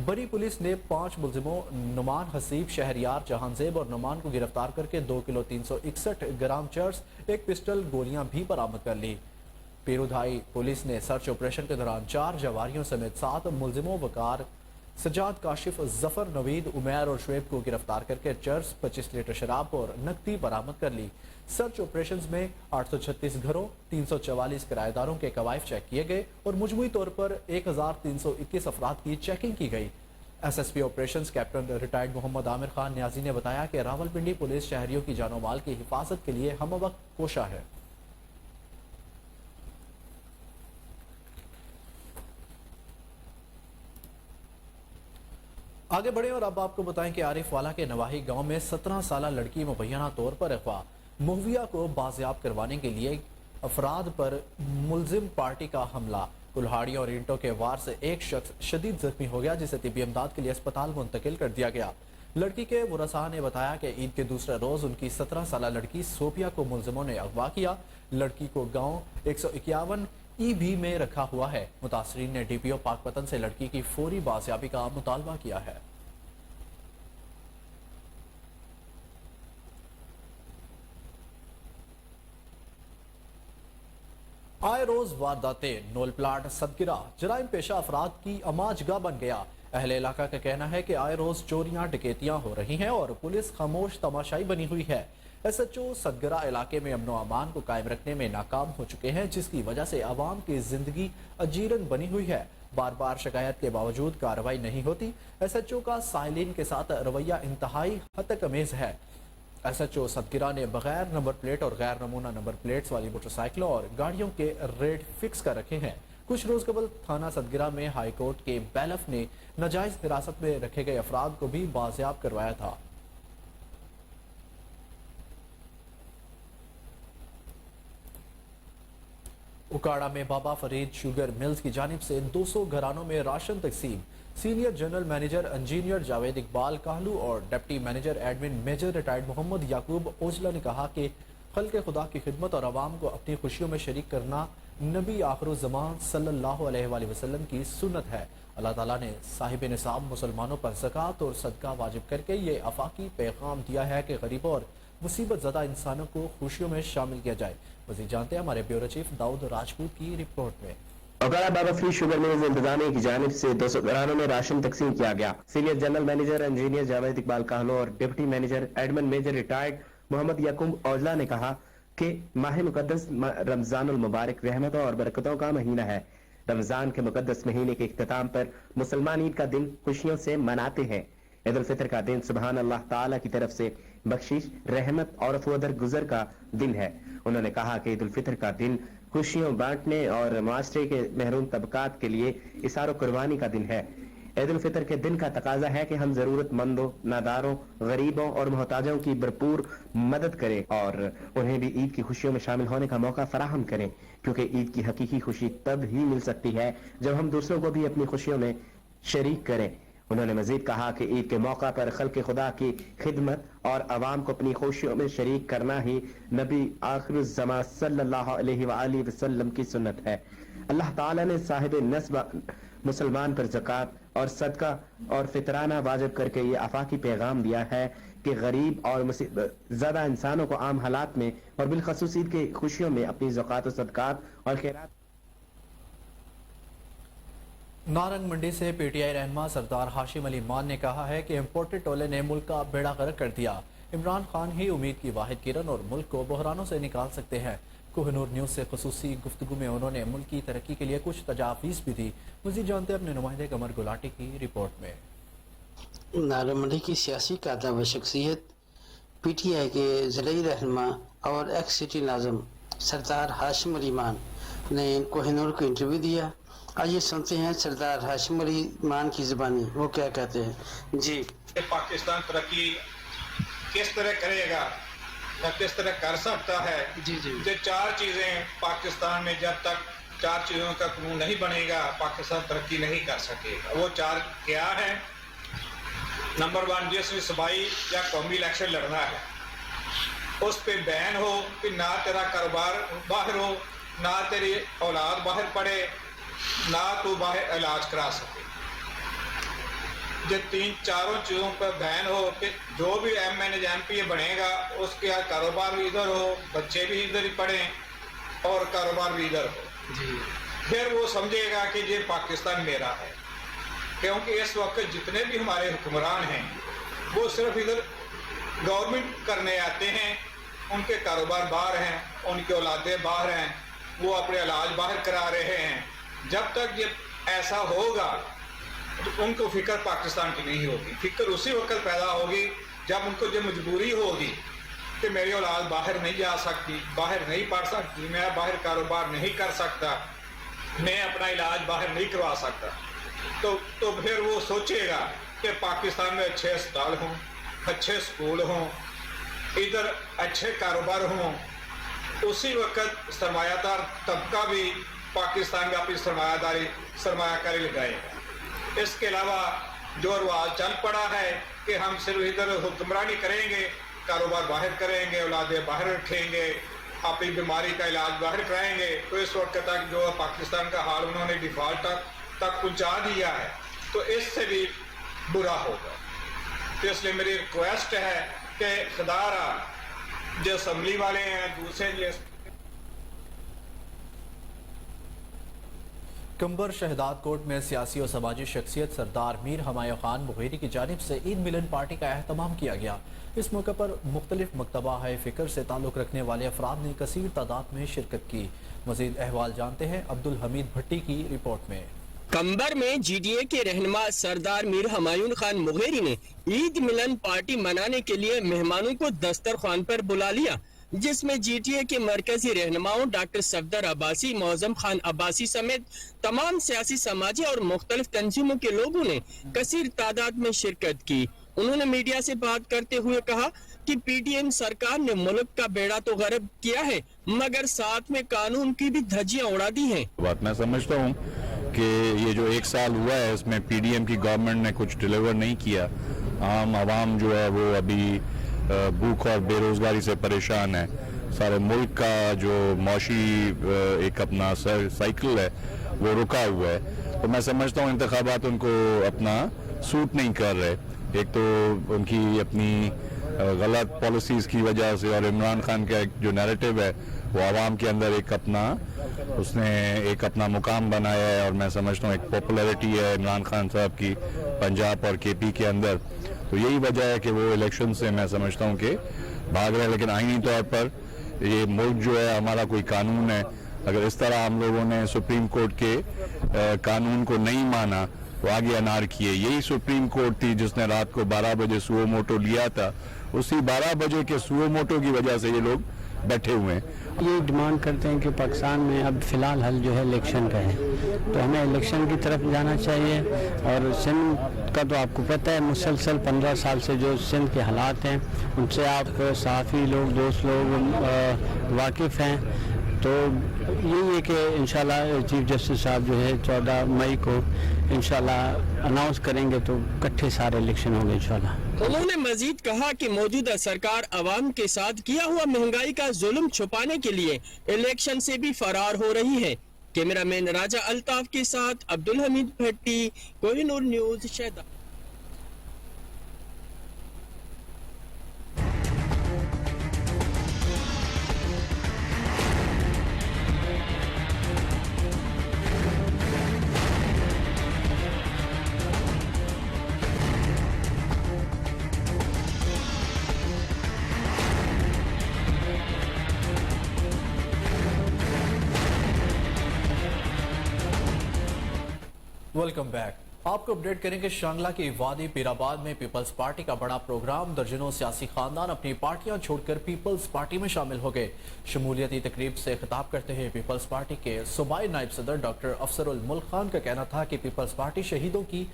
बड़ी पुलिस ने 5 मुलजिमों नुमान हसीब, शहरियार, जहानजेब और नुमान को गिरफ्तार करके 2 किलो 361 ग्राम चर्स, 1 पिस्टल, गोलियां भी बरामद कर ली। पीरुधाई पुलिस ने सर्च ऑपरेशन के दौरान 4 जवारियों समेत 7 मुलजिमों वकार, सजाद, काशिफ, जफर, नवीद, उमैर और शुएब को गिरफ्तार करके चर्स, 25 लीटर शराब और नकदी बरामद कर ली। सर्च ऑपरेशंस में 836 घरों, 344 किराएदारों के कवायफ चेक किए गए और मजमूई तौर पर 1321 अफराद की चेकिंग की गई। SSP operations captain retired Mohammad Amir Khan Niazi ने बताया कि रावलपिंडी पुलिस शहरियों की जानो माल की हिफाजत के लिए हमवक्त कोशा है। आगे बढ़े और अब आपको बताएं कि आरिफ वाला के नवाही गांव में 17 साल लड़की मुबैना तौर पर अगवा। मुहविया को बाजियाब करवाने के लिए अफराद पर मुलजिम पार्टी का हमला। कुल्हाड़ियों और ईंटों के वार से एक शख्स शदीद जख्मी हो गया, जिसे तिब्बी इमदाद के लिए अस्पताल मुंतकिल कर दिया गया। लड़की के वरसा ने बताया कि ईद के दूसरे रोज उनकी 17 साल लड़की सोफिया को मुलजिमों ने अगवा किया। लड़की को गाँव 151 ईबी में रखा हुआ है। मुतासरीन ने डीपीओ पाकपतन से लड़की की फौरी बाजियाबी का मुतालबा किया है। आए रोज वारदातें, नोल प्लाट सदगिरा जराइम पेशा अफराद की अमाजगाह बन गया। अहले इलाका का कहना है कि आए रोज चोरियां, डकैतियां हो रही हैं और पुलिस खामोश तमाशाई बनी हुई है। एसएचओ सदगरा इलाके में अमनो अमान को कायम रखने में नाकाम हो चुके हैं, जिसकी वजह से आवाम की जिंदगी अजीरन बनी हुई है। बार बार शिकायत के बावजूद कार्रवाई नहीं होती। एसएचओ का साइलिन के साथ रवैया इंतहाई हद अमेज है। एसएचओ सदगिरा ने बगैर नंबर प्लेट और गैर नमूना नंबर प्लेट्स वाली मोटरसाइकिलों और गाड़ियों के रेट फिक्स कर रखे हैं। कुछ रोज कबल थाना सदगिरा में हाई कोर्ट के बैलफ ने नाजायज हिरासत में रखे गए अफराद को भी बाजियाब करवाया था। उकाड़ा में बाबा फरीद शुगर मिल्स की जानिब से 200 घरानों में राशन तकसीम। Senior general manager engineer Javed Iqbal Kahlu और deputy manager admin major retired Mohammad Yaqoob Ojla ने कहा कि खल्क़े खुदा की खिदमत और आवाम को अपनी खुशियों में शरीक करना नबी आखिरुज़्ज़मान सल्लल्लाहु अलैहि वसल्लम की सुन्नत है। अल्लाह ताला ने साहिब निसाब मुसलमानों पर ज़कात और सदका वाजिब करके ये आफाकी पैगाम दिया है कि गरीबों और मुसीबत ज़दा इंसानों को खुशियों में शामिल किया जाए। मज़ीद जानते हैं हमारे ब्यूरो चीफ दाऊद राजपूत की रिपोर्ट में। उकाड़ा बाबा फरीद शुगर मिल्स इंतजामिया की जानिब से 200 घरानों में राशन तकसीम किया गया। Senior general manager engineer Javed Iqbal Kahlo और deputy manager admin major retired Mohammad Yaqoob Ojla ने कहा कि माह मुकद्दस रमजानुल मुबारक रहमतों और बरकतों का महीना है, رمضان کے مقدس مہینے کے اختتام پر مسلمان عید کا دن خوشیوں سے مناتے ہیں۔ عید الفطر کا دن سبحان اللہ تعالیٰ کی طرف سے بخشش، رحمت اور عفو درگزر کا دن ہے۔ انہوں نے کہا کہ عید الفطر کا دن خوشیوں بانٹنے اور معاشرے کے محروم طبقات کے لیے اثار و قربانی کا دن ہے۔ عید الفطر کے دن کا تقاضا ہے کہ ہم ضرورت مندوں، ناداروں، غریبوں اور محتاجوں کی بھرپور مدد کریں اور انہیں بھی عید کی خوشیوں میں شامل ہونے کا موقع فراہم کریں، کیونکہ عید کی حقیقی خوشی تب ہی مل سکتی ہے جب ہم دوسروں کو بھی اپنی خوشیوں میں شریک کریں۔ انہوں نے مزید کہا کہ عید کے موقع پر خلق خدا کی خدمت اور عوام کو اپنی خوشیوں میں شریک کرنا ہی نبی آخر الزمان صلی اللہ علیہ وآلہ وسلم کی سنت ہے۔ اللہ تعالیٰ نے صاحب نسب مسلمان پر زکوٰۃ اور صدقہ اور فطرانہ واجب کر کے یہ آفاقی پیغام دیا ہے کہ غریب اور مصیبت زدہ انسانوں کو عام حالات میں اور بالخصوص عید کی خوشیوں میں اپنی زکوٰۃ و صدقات اور خیرات۔ نارنگ منڈی سے پی ٹی آئی رہنما سردار ہاشم علی مان نے کہا ہے کہ امپورٹڈ ٹولے نے ملک کا بیڑا غرق کر دیا۔ عمران خان ہی امید کی واحد کرن اور ملک کو بحرانوں سے نکال سکتے ہیں۔ کوہ نور نیوز سے خصوصی گفتگو میں انہوں نے ملک کی ترقی کے لیے کچھ تجاویز بھی دی۔ مزید جانتے اپنے نمائندے قمر گلاٹی کی رپورٹ میں۔ نارنگ منڈی کی سیاسی قیادت و شخصیت پی ٹی آئی کے ضلعی رہنما اور ایکس سٹی ناظم سردار ہاشم علی مان نے کوہ نور کو انٹرویو دیا۔ آئیے سنتے ہیں سردار ہاشم علی مان کی زبانی وہ کیا کہتے ہیں۔ جی، پاکستان ترقی کس طرح کرے گا یا کس طرح کر سکتا ہے؟ یہ چار چیزیں پاکستان میں جب تک چار چیزوں کا قانون نہیں بنے گا پاکستان ترقی نہیں کر سکے گا۔ وہ چار کیا ہیں؟ نمبر 1، جس میں صوبائی یا قومی الیکشن لڑنا ہے اس پہ بین ہو کہ نہ تیرا کاروبار باہر ہو، نہ تیری اولاد باہر پڑے، نہ تو باہر علاج کرا سکے۔ یہ چاروں چیزوں پر بین ہو کہ جو بھی ایم این ایم پی بنے گا اس کا کاروبار بھی ادھر ہو، بچے بھی ادھر ہی پڑھیں اور کاروبار بھی ادھر ہو، پھر وہ سمجھے گا کہ یہ پاکستان میرا ہے۔ کیونکہ اس وقت جتنے بھی ہمارے حکمران ہیں وہ صرف ادھر گورنمنٹ کرنے آتے ہیں، ان کے کاروبار باہر ہیں، ان کی اولادیں باہر ہیں، وہ اپنے علاج باہر کرا رہے ہیں۔ جب تک یہ ایسا ہوگا تو ان کو فکر پاکستان کی نہیں ہوگی۔ فکر اسی وقت پیدا ہوگی جب ان کو یہ مجبوری ہوگی کہ میری اولاد باہر نہیں جا سکتی، باہر نہیں پڑھ سکتی، میں باہر کاروبار نہیں کر سکتا، میں اپنا علاج باہر نہیں کروا سکتا، تو پھر وہ سوچے گا کہ پاکستان میں اچھے اسپتال ہوں، اچھے سکول ہوں، ادھر اچھے کاروبار ہوں۔ اسی وقت سرمایہ دار طبقہ بھی پاکستان میں اپنی سرمایہ کاری لگائے گا۔ اس کے علاوہ جو رواج چل پڑا ہے کہ ہم صرف ادھر حکمرانی کریں گے، کاروبار باہر کریں گے، اولادیں باہر رکھیں گے، اپنی بیماری کا علاج باہر کرائیں گے، تو اس وقت تک جو پاکستان کا حال انہوں نے ڈیفالٹ تک پہنچا دیا ہے تو اس سے بھی برا ہوگا۔ تو اس لیے میری ریکویسٹ ہے کہ خدارہ جو اسمبلی والے ہیں، دوسرے جو کمبر شہداد کوٹ میں سیاسی اور سماجی شخصیت سردار میر ہمایوں خان مغیری کی جانب سے عید ملن پارٹی کا اہتمام کیا گیا۔ اس موقع پر مختلف مکتبہ فکر سے تعلق رکھنے والے افراد نے کثیر تعداد میں شرکت کی۔ مزید احوال جانتے ہیں عبدالحمید بھٹی کی رپورٹ میں۔ کمبر میں جی ڈی اے کے رہنما سردار میر ہمایوں خان مغیری نے عید ملن پارٹی منانے کے لیے مہمانوں کو دسترخوان پر بلا لیا، جس میں جی ٹی اے کے مرکزی رہنماؤں ڈاکٹر صفدر عباسی، معظم خان عباسی سمیت تمام سیاسی، سماجی اور مختلف تنظیموں کے لوگوں نے کثیر تعداد میں شرکت کی۔ انہوں نے میڈیا سے بات کرتے ہوئے کہا کہ پی ٹی ایم سرکار نے ملک کا بیڑا تو غرق کیا ہے مگر ساتھ میں قانون کی بھی دھجیاں اڑا دی ہیں۔ بات میں سمجھتا ہوں کہ یہ جو 1 سال ہوا ہے اس میں پی ڈی ایم کی گورنمنٹ نے کچھ ڈیلیور نہیں کیا۔ عام عوام جو ہے وہ ابھی بھوک اور بے روزگاری سے پریشان ہے۔ سارے ملک کا جو معاشی ایک اپنا سائیکل ہے وہ رکا ہوا ہے۔ تو میں سمجھتا ہوں انتخابات ان کو اپنا سوٹ نہیں کر رہے۔ ایک تو ان کی اپنی غلط پالیسیز کی وجہ سے، اور عمران خان کا ایک جو نیریٹو ہے وہ عوام کے اندر اس نے ایک اپنا مقام بنایا ہے، اور میں سمجھتا ہوں ایک پاپولیرٹی ہے عمران خان صاحب کی پنجاب اور کے پی کے اندر۔ تو یہی وجہ ہے کہ وہ الیکشن سے میں سمجھتا ہوں کہ بھاگ رہے ہیں۔ لیکن آئینی طور پر یہ ملک جو ہے ہمارا کوئی قانون ہے، اگر اس طرح ہم لوگوں نے سپریم کورٹ کے कानून को नहीं माना, वो आगे अनार किए। यही सुप्रीम कोर्ट थी जिसने रात को 12 बजे सुओ मोटो लिया था। उसी 12 बजे के सुओ मोटो की वजह से ये लोग बैठे हुए हैं। ये डिमांड करते हैं कि पाकिस्तान में अब फ़िलहाल हल जो है इलेक्शन का है, तो हमें इलेक्शन की तरफ जाना चाहिए। और सिंध का तो आपको पता है मुसलसल 15 साल से जो सिंध के हालात हैं उनसे आप सहाफ़ी लोग, दोस्त लोग वाकिफ़ हैं। तो यही है कि इंशाल्लाह चीफ जस्टिस साहब जो है 14 मई को इंशाल्लाह अनाउंस करेंगे तो इकट्ठे सारे इलेक्शन होंगे इंशाल्लाह। उन्होंने मजीद कहा कि मौजूदा सरकार अवाम के साथ किया हुआ महंगाई का जुल्म छुपाने के लिए इलेक्शन से भी फरार हो रही है। कैमरामैन राजा अल्ताफ के साथ अब्दुल हमीद भट्टी, कोहिनूर न्यूज, शहदा। Welcome back. आपको अपडेट करेंगे शांगला की वादी पीराबाद में पीपल्स पार्टी का बड़ा प्रोग्राम। दर्जनों सियासी खानदान अपनी पार्टियां छोड़कर पीपल्स पार्टी में शामिल हो गए। शमूलियती तकरीब से खिताब करते हुए पीपल्स पार्टी के सूबाई नायब सदर डॉक्टर अफसरुल मुल्क खान का कहना था कि पीपल्स पार्टी शहीदों की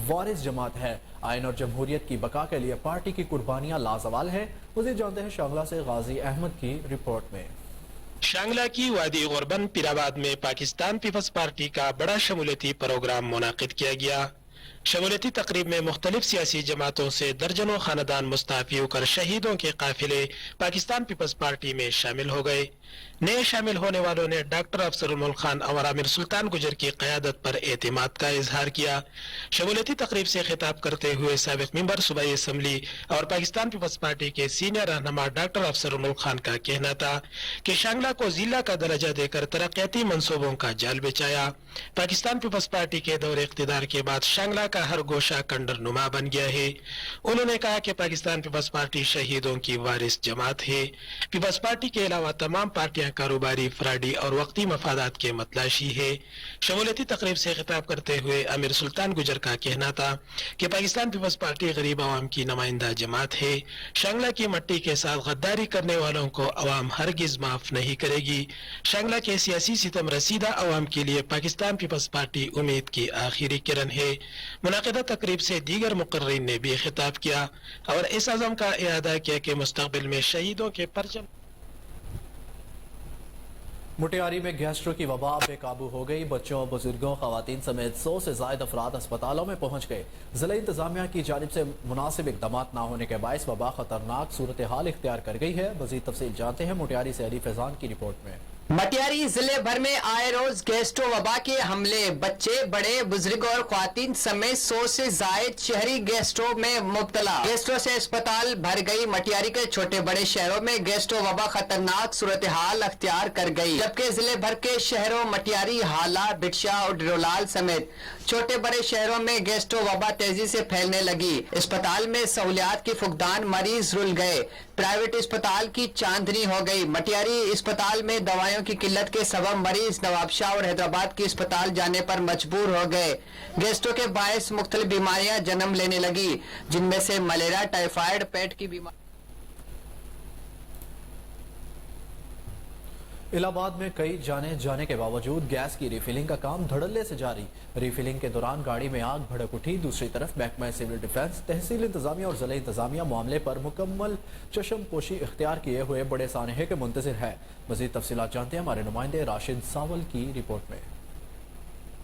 वारिस जमात है। आइन और जमहूरियत की बका के लिए पार्टी की कुर्बानियां लाजवाल है। मज़ीद जानते हैं शांगला से गाजी अहमद की रिपोर्ट में। शांगला की वादी गुरबन पीराबाद में पाकिस्तान पीपल्स पार्टी का बड़ा शमूलियती प्रोग्राम मुनाकिद किया गया। शमूलियती तकरीब में मुख्तलिफ सियासी जमातों से दर्जनों खानदान मुस्तफ़ी होकर शहीदों के काफिले पाकिस्तान पीपल्स पार्टी में शामिल हो गए। नए शामिल होने वालों ने डॉक्टर अफसरुल मुल्क खान और आमिर सुल्तान गुजर की क़यादत पर एतमाद का इजहार किया। शमूलियती तकरीब से खिताब करते हुए साबिक़ मेंबर सूबाई असम्बली और पाकिस्तान पीपल्स पार्टी के सीनियर रहनुमा डॉक्टर अफसरुल मुल्क खान का कहना था कि शांगला को जिला का दर्जा देकर तरक्याती मंसूबों का जाल बिछाया। पाकिस्तान पीपल्स पार्टी के दौरे इक़्तिदार के बाद शांगला का हर गोशा कंडर नुमा बन गया है। उन्होंने कहा कि पाकिस्तान पीपल्स पार्टी शहीदों की वारिस जमात है। पीपल्स पार्टी के अलावा तमाम पार्टियां कारोबारी, फराडी और वक्ती मफादात के मतलाशी है। शमूलियती तकरीब से खिताब करते हुए आमिर सुल्तान गुजर का कहना था कि पाकिस्तान पीपल्स पार्टी गरीब आवाम की नुमाइंदा जमात है। शांगला की मट्टी के साथ गद्दारी करने वालों को अवाम हरगिज माफ नहीं करेगी। शांगला के सियासी सितम रसीदा अवाम के लिए पाकिस्तान पीपल्स पार्टी उम्मीद की आखिरी किरण है। मुनाकिदा तकरीब से दीगर मुकर्रीन ने भी खिताब किया और इस अज़म का इरादा किया कि मुस्तक़बिल में शहीदों के परचम। मुटियारी में गैस्ट्रो की वबा बेकाबू हो गई। बच्चों, बुजुर्गों, खवातीन समेत 100 से ज्यादा अफराद अस्पतालों में पहुंच गए। जिला इंतजामिया की जानिब से मुनासिब इक़दाम न होने के बायस वबा खतरनाक सूरत हाल इख्तियार कर गई है। मज़ीद तफसील जानते हैं मुटियारी से अली फैजान की रिपोर्ट में। मटियारी जिले भर में आए रोज गैस्ट्रो वबा के हमले, बच्चे, बड़े, बुजुर्ग और ख्वातीन समेत 100 से जायद शहरी गैस्ट्रो में मुब्तला। गैस्ट्रो से अस्पताल भर गई। मटियारी के छोटे बड़े शहरों में गैस्ट्रो वबा खतरनाक सूरत हाल अख्तियार कर गई, जबकि जिले भर के शहरों मटियारी, हाला, बिटशा और डिरोलाल समेत छोटे बड़े शहरों में गैस्ट्रो वबा तेजी से फैलने लगी। अस्पताल में सहूलियात की फुकदान, मरीज रुल गए। प्राइवेट अस्पताल की चांदनी हो गई। मटियारी अस्पताल में दवाइयों की किल्लत के सबब मरीज नवाबशाह और हैदराबाद के अस्पताल जाने पर मजबूर हो गए। गैस्ट्रो के बायस मुख्तलिफ बीमारियां जन्म लेने लगी, जिनमें से मलेरिया, टाइफाइड, पेट की बीमारी। इलाहाबाद में कई जाने के बावजूद गैस की रिफिलिंग का काम धड़ल्ले से जारी। रिफिलिंग के दौरान गाड़ी में आग भड़क उठी। दूसरी तरफ महकमा सिविल डिफेंस, तहसील इंतजामिया और जिला इंतजामिया मामले पर मुकम्मल चशम पोशी इख्तियार किए हुए बड़े सानहे के मुंतजिर है। मजीद तफसीलात जानते हैं हमारे नुमाइंदे राशिद सावल की रिपोर्ट में।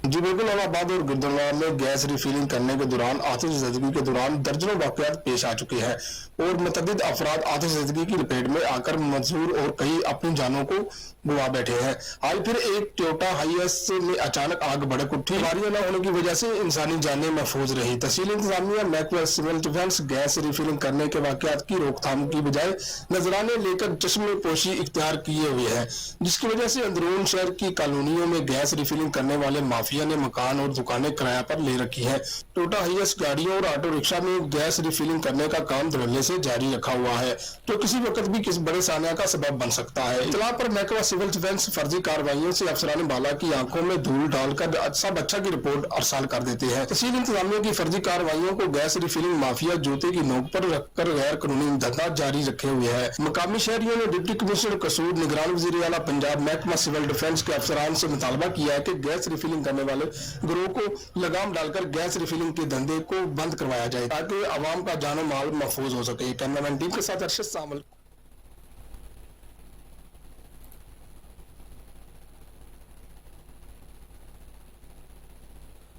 जी बिल्कुल, इलाहाबाद और गिरदनवाल में गैस रिफिलिंग करने के दौरान आतिशज़दगी के दौरान दर्जनों वाक़यात पेश आ चुके हैं और मुतअद्दिद अफराद आतिशज़दगी की लपेट में आकर मजबूर और कई अपनी जानों को गवा बैठे हैं। आज फिर एक टोयोटा हाईएस में अचानक आग भड़क उठी। गाड़ियां न होने की वजह से इंसानी जानें महफूज रही। तहसील इंतजामिया, महकमा सिविल डिफेंस गैस रिफिलिंग करने के वाक़यात की रोकथाम की बजाय नजराने लेकर चश्मे पोशी इख्तियार किए हुए है, जिसकी वजह से अंदरून शहर की कॉलोनियों में गैस रिफिलिंग करने वाले माफिया माफिया ने मकान और दुकानें किराया पर ले रखी हैं। टोटा हाइएस गाड़ियों और ऑटो रिक्शा में गैस रिफिलिंग करने का काम धड़ल्ले से जारी रखा हुआ है, जो किसी वक्त भी किसी बड़े सानिया का सबब बन सकता है। इतला पर महकमा सिविल डिफेंस फर्जी कार्रवाइयों से अफसरान बाला की आंखों में धूल डालकर सब अच्छा की रिपोर्ट अरसाल कर देते हैं। तहसील इंतजामिया की फर्जी कार्रवाइयों को गैस रिफिलिंग माफिया जूते की नोक पर रखकर गैर कानूनी धंधा जारी रखे हुए है। मकामी शहरियों ने डिप्टी कमिश्नर कसूर, निगरान वजीर आला पंजाब, महकमा सिविल डिफेंस के अफसरान से मुतालबा किया है कि गैस रिफिलिंग करने वाले गिरोह को लगाम डालकर गैस रिफिलिंग के धंधे को बंद करवाया जाए ताकि आवाम का जानो माल महफूज हो सके। कैमरामैन टीम के साथ अरशद सामल।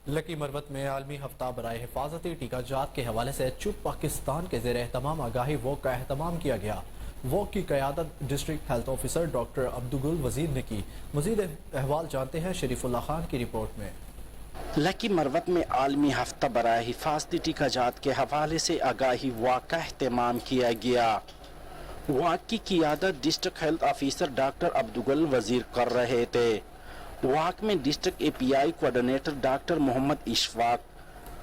लकी मरवत में आलमी हफ्ता बराए हिफाजती टीकाजात के हवाले से चुप पाकिस्तान के ज़ेर एहतमाम आगाही वॉक का एहतमाम किया गया। वॉक की क़यादत district health officer doctor Abdul Wazir ने की। मजीद अहवाल जानते हैं शरीफुल्लाह खान की रिपोर्ट में। लकी मरवत में आलमी हफ्ता बराए हिफाजती टीकाजात के हवाले से आगाही वॉक का एहतमाम किया गया। वॉक की क़यादत district health officer doctor Abdul Wazir कर रहे थे। वॉक में district API coordinator doctor Mohammad Ishfaq,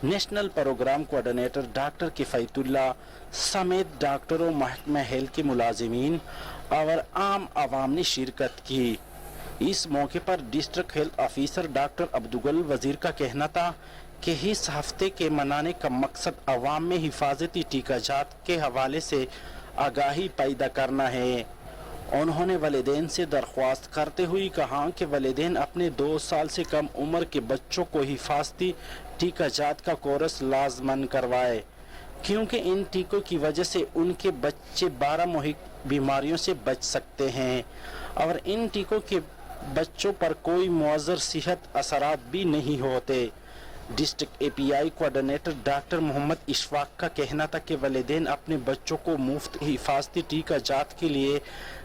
national programme coordinator doctor Kifayatullah समेत डॉक्टरों, महकमा हेल्थ के मुलाजिमीन और आम आवाम ने शिरकत की। इस मौके पर district health officer doctor Abdul वजीर का कहना था कि इस हफ्ते के मनाने का मकसद आवाम में हिफाजती टीकाजात के हवाले से आगाही पैदा करना है। उन्होंने वालिदैन से दरख्वास्त करते हुए कहा कि वालिदैन अपने 2 साल से कम उम्र के बच्चों को हिफाजती टीकाजात का कोर्स लाजमन करवाए, क्योंकि इन टीकों की वजह से उनके बच्चे 12 मुहिक बीमारियों से बच सकते हैं और इन टीकों के बच्चों पर कोई मुअज्जर सेहत असरात भी नहीं होते। District API coordinator doctor Mohammad Ishfaq का कहना था कि वालिदैन अपने बच्चों को मुफ्त हिफाजती टीकाजात के लिए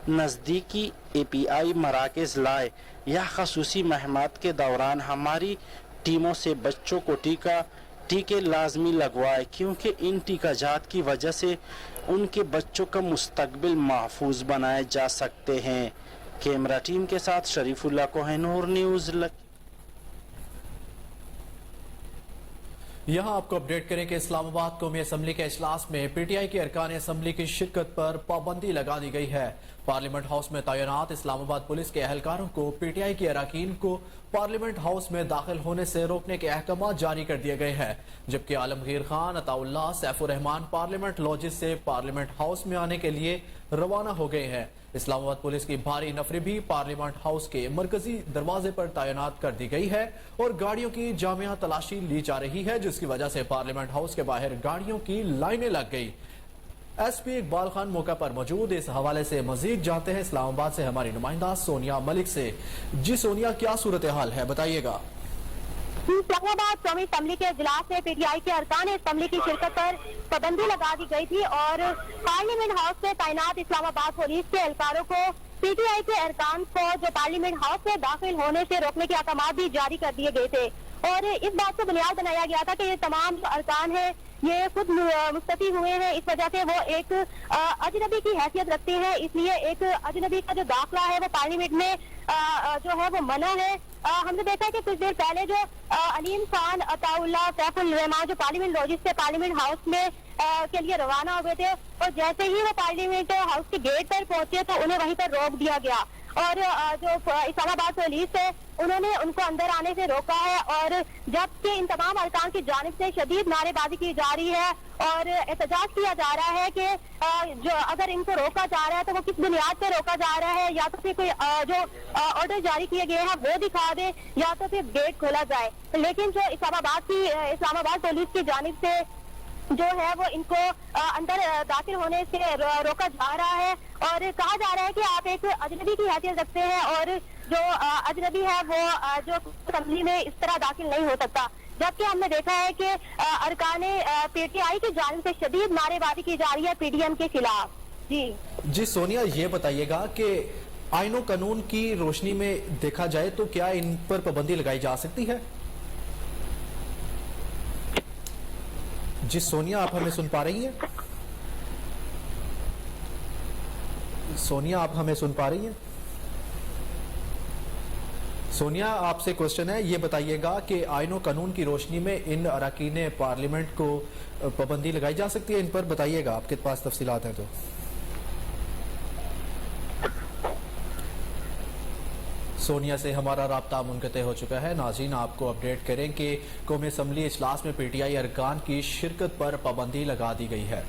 नज़दीकी API मराकज़ लाए या खसूसी महमात के दौरान हमारी टीमों से बच्चों को टीके लाजमी लगवाए, क्योंकि इन टीकाजात की वजह से उनके बच्चों का मुस्तकबिल महफूज बनाए जा सकते हैं। कैमरा टीम के साथ शरीफुल्लाह कोहिनूर, न्यूज़ लकी। यहाँ आपको अपडेट करें कि इस्लामाबाद कौमी असम्बली के इजलास में PTI के अरकान असम्बली की शिरकत पर पाबंदी लगा दी गई है। पार्लियामेंट हाउस में तैनात इस्लामाबाद पुलिस के एहलकारों को PTI के अरकान को पार्लियामेंट हाउस में दाखिल होने से रोकने के अहकाम जारी कर दिए गए हैं, जबकि आलमगीर खान, अताउल्लाह, सैफुर रहमान पार्लियामेंट लॉजिस से पार्लियामेंट हाउस में आने के लिए रवाना हो गए हैं। इस्लामाबाद पुलिस की भारी नफरी भी पार्लियामेंट हाउस के मरकजी दरवाजे पर तैनात कर दी गई है और गाड़ियों की जामिया तलाशी ली जा रही है, जिसकी वजह से पार्लियामेंट हाउस के बाहर गाड़ियों की लाइनें लग गई। SP इकबाल खान मौका पर मौजूद। इस हवाले से मजीद जानते हैं इस्लामाबाद से हमारी नुमाइंदा सोनिया मलिक से। जी सोनिया, क्या सूरत हाल है, बताइएगा। इस्लामाबाद कौमी असम्बली के इजलास में PTI के अरकान असम्बली की शिरकत पर पाबंदी लगा दी गई थी और पार्लियामेंट हाउस में तैनात इस्लामाबाद पुलिस के एहलकारों को PTI के अरकान को जो पार्लियामेंट हाउस में दाखिल होने से रोकने के अहकाम भी जारी कर दिए गए थे और इस बात को बुनियाद बनाया गया था कि ये तमाम जो अरकान है ये खुद मुस्तफी हुए हैं, इस वजह से वो एक अजनबी की हैसियत रखते हैं, इसलिए एक अजनबी का जो दाखिला है वो पार्लियामेंट में जो है वो मना है। हमने देखा है कि कुछ देर पहले जो अलीम खान, अताउल्लाह, सैफुल रहमान जो पार्लियामेंट लॉजिस से पार्लियामेंट हाउस में के लिए रवाना हो गए थे और जैसे ही वो पार्लियामेंट हाउस के गेट पर पहुंचे तो उन्हें वहीं पर रोक दिया गया और जो इस्लामाबाद पुलिस है उन्होंने उनको अंदर आने से रोका है और जबकि इन तमाम अरकान की जानिब से शदीद नारेबाजी की जा रही है और एहतजाज किया जा रहा है कि जो अगर इनको रोका जा रहा है तो वो किस बुनियाद पे रोका जा रहा है, या तो फिर कोई जो ऑर्डर जारी किए गए हैं वो दिखा दे या तो फिर गेट खोला जाए। लेकिन जो इस्लामाबाद पुलिस की जानिब से जो है वो इनको अंदर दाखिल होने से रोका जा रहा है और कहा जा रहा है कि आप एक अजनबी की हैसियत रखते हैं और जो अजनबी है वो जो असम्बली में इस तरह दाखिल नहीं हो सकता। जबकि हमने देखा है कि अरकान PTI की जानिब से शदीद नारेबाजी की जा रही है PDM के खिलाफ। जी सोनिया, ये बताइएगा कि आईनो कानून की रोशनी में देखा जाए तो क्या इन पर पाबंदी लगाई जा सकती है? जी सोनिया, आप हमें सुन पा रही हैं? सोनिया, आप हमें सुन पा रही हैं? सोनिया, आपसे क्वेश्चन है, ये बताइएगा कि आईन और कानून की रोशनी में इन अरकान पार्लियामेंट को पाबंदी लगाई जा सकती है? इन पर बताइएगा, आपके पास तफसीलात हैं तो। सोनिया से हमारा राब्ता मुनक़ते हो चुका है। नाज़रीन, आपको अपडेट करें कि कौमी असम्बली इजलास में पीटीआई अरकान की शिरकत पर पाबंदी लगा दी गई है।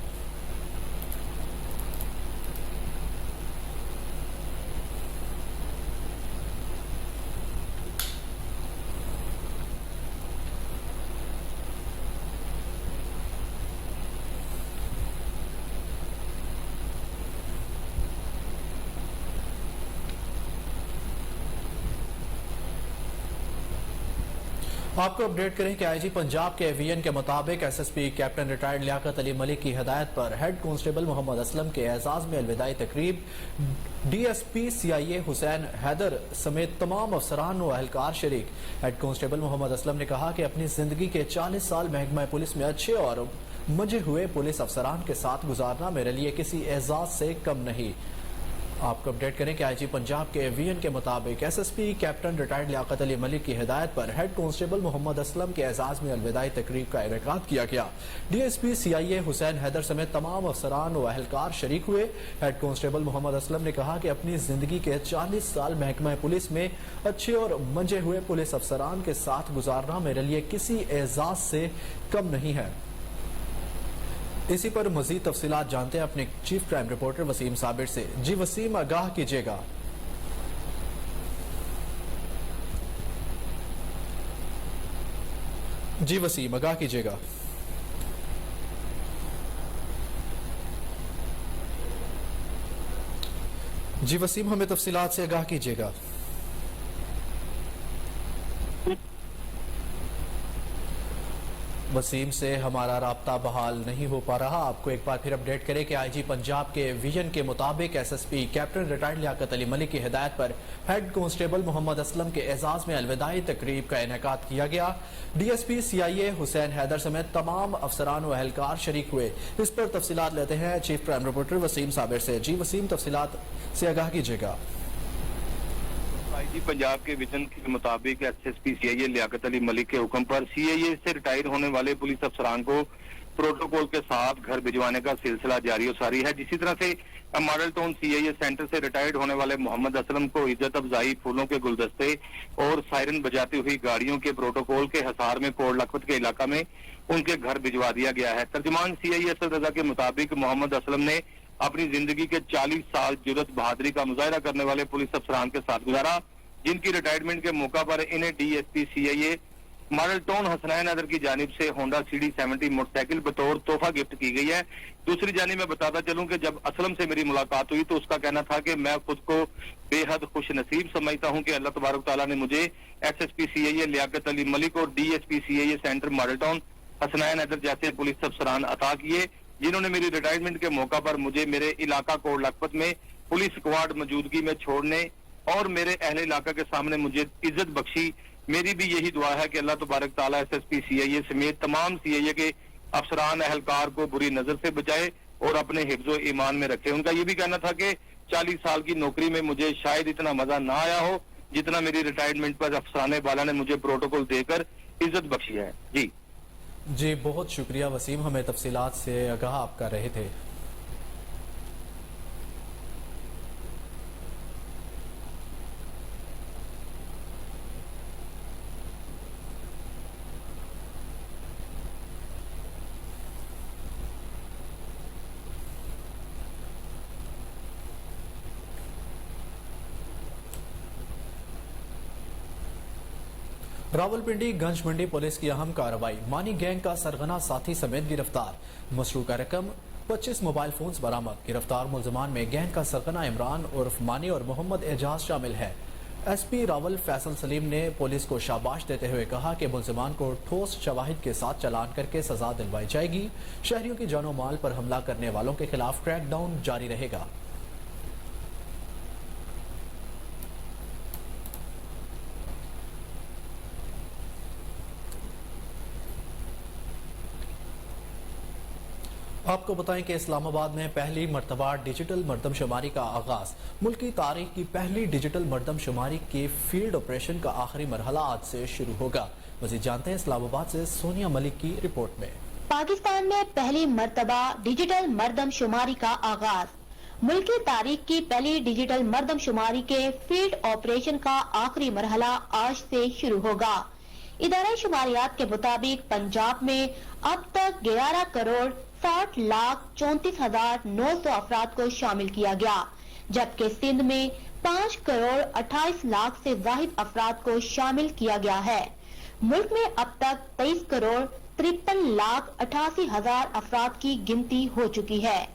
आपको अपडेट करें कि आईजी पंजाब के एवीएन के मुताबिक SSP captain retired Liaquat Ali Malik की हिदायत पर हेड कांस्टेबल मोहम्मद असलम के एजाज में अलविदाई तकरीब डीएसपी सीआईए हुसैन हैदर समेत तमाम अफसरान व अहलकार शरीक। हेड कांस्टेबल मोहम्मद असलम ने कहा कि अपनी जिंदगी के 40 साल महकमा पुलिस में अच्छे और मंजे हुए पुलिस अफसरान के साथ गुजारना मेरे लिए किसी एजाज से कम नहीं। आपको अपडेट करें कि आईजी पंजाब के एवीएन के मुताबिक SSP captain retired Liaquat Ali Malik की हिदायत पर हेड कांस्टेबल मोहम्मद असलम के एजाज में अलविदाई तकरीब का इनेकाद किया गया। डीएसपी सीआईए हुसैन हैदर समेत तमाम अफसरान व अहलकार शरीक हुए। हेड कांस्टेबल मोहम्मद असलम ने कहा कि अपनी जिंदगी के 40 साल महकमा पुलिस में अच्छे और मंजे हुए पुलिस अफसरान के साथ गुजारना मेरे लिए किसी एजाज से कम नहीं है। इसी पर मजीद तफसीलात जानते हैं अपने chief crime reporter Waseem Sabir से। जी वसीम, आगाह कीजिएगा। जी वसीम, आगाह कीजिएगा। जी वसीम, हमें तफसीलात से आगाह कीजिएगा। वसीम से हमारा राब्ता बहाल नहीं हो पा रहा। आपको एक बार फिर अपडेट करें कि आईजी पंजाब के विजन के मुताबिक SSP captain retired Liaquat Ali Malik की हिदायत पर हेड कांस्टेबल मोहम्मद असलम के एजाज में अलविदाई तकरीब का इनेकाद किया गया। डीएसपी सीआईए हुसैन हैदर समेत तमाम अफसरान व अहलकार शरीक हुए। इस पर तफसीलात लेते हैं chief crime reporter Waseem Sabir से। जी वसीम, तफसीलात से आगाह कीजिएगा। आईजी पंजाब के विजन के मुताबिक एसएसपी सीआईए लियाकत अली मलिक के हुक्म पर सीआईए से रिटायर होने वाले पुलिस अफसरान को प्रोटोकॉल के साथ घर भिजवाने का सिलसिला जारी और सारी है। जिसी तरह से मॉडल टाउन सीआईए सेंटर से रिटायर्ड होने वाले मोहम्मद असलम को इज्जत अफजाई, फूलों के गुलदस्ते और सायरन बजाती हुई गाड़ियों के प्रोटोकॉल के हसार में कोट लखपत के इलाका में उनके घर भिजवा दिया गया है। तर्जुमान सीआईए असद रजा के मुताबिक मोहम्मद असलम ने अपनी जिंदगी के 40 साल जुर्रत बहादुरी का मुजाहरा करने वाले पुलिस अफसरान के साथ गुजारा, जिनकी रिटायरमेंट के मौका पर इन्हें DSP CIA model town Hasnain Haider की जानिब से होंडा सीडी 70 मोटरसाइकिल बतौर तोहफा गिफ्ट की गई है। दूसरी जानिब मैं बताता चलूं कि जब असलम से मेरी मुलाकात हुई तो उसका कहना था कि मैं खुद को बेहद खुश नसीब समझता हूं कि अल्लाह तबारक तआला ने मुझे एसएसपी सीआईए लियाकत अली मलिक और DSP CIA centre model town Hasnain Haider जैसे पुलिस अफसरान अता किए, जिन्होंने मेरी रिटायरमेंट के मौका पर मुझे मेरे इलाका कोट लखपत में पुलिस स्क्वाड मौजूदगी में छोड़ने और मेरे अहले इलाका के सामने मुझे इज्जत बख्शी। मेरी भी यही दुआ है कि अल्लाह तबारक ताला एसएसपी सीआईए समेत तमाम सीआईए के अफसरान अहलकार को बुरी नजर से बचाए और अपने हिफ्ज़ो ईमान में रखे। उनका ये भी कहना था कि 40 साल की नौकरी में मुझे शायद इतना मजा ना आया हो जितना मेरी रिटायरमेंट पर अफसराने वाला ने मुझे प्रोटोकॉल देकर इज्जत बख्शी है। जी बहुत शुक्रिया वसीम, हमें तफसीलात से आगाह आप कर रहे थे। रावलपिंडी गंज मंडी पुलिस की अहम कार्रवाई, मानी गैंग का सरगना साथी समेत गिरफ्तार, मसरूका रकम 25 मोबाइल फोन्स बरामद। गिरफ्तार मुलजमान में गैंग का सरगना इमरान उर्फ मानी और मोहम्मद एजाज शामिल है। एसपी रावल फैसल सलीम ने पुलिस को शाबाश देते हुए कहा कि मुलजमान को ठोस शवाहिद के साथ चालान करके सजा दिलवाई जाएगी। शहरियों की जानो माल पर हमला करने वालों के खिलाफ क्रैकडाउन जारी रहेगा। आपको बताएं कि इस्लामाबाद में पहली मरतबा डिजिटल मरदम शुमारी का आगाज। मुल्क की तारीख की पहली डिजिटल मरदम शुमारी के फील्ड ऑपरेशन का आखिरी मरहला आज से शुरू होगा। मज़ीद जानते हैं इस्लामाबाद से सोनिया मलिक की रिपोर्ट में। पाकिस्तान में पहली मरतबा डिजिटल मरदम शुमारी का आगाज। मुल्क की तारीख की पहली डिजिटल मरदम शुमारी के फील्ड ऑपरेशन का आखिरी मरहला आज से शुरू होगा। इदारा शुमारियात के मुताबिक पंजाब में अब तक 11 करोड़ 60,34,900 अफराद को शामिल किया गया, जबकि सिंध में 5 करोड़ 28 लाख से जाहिद अफराद को शामिल किया गया है। मुल्क में अब तक 23 करोड़ 53,88,000 अफराद की गिनती हो चुकी है।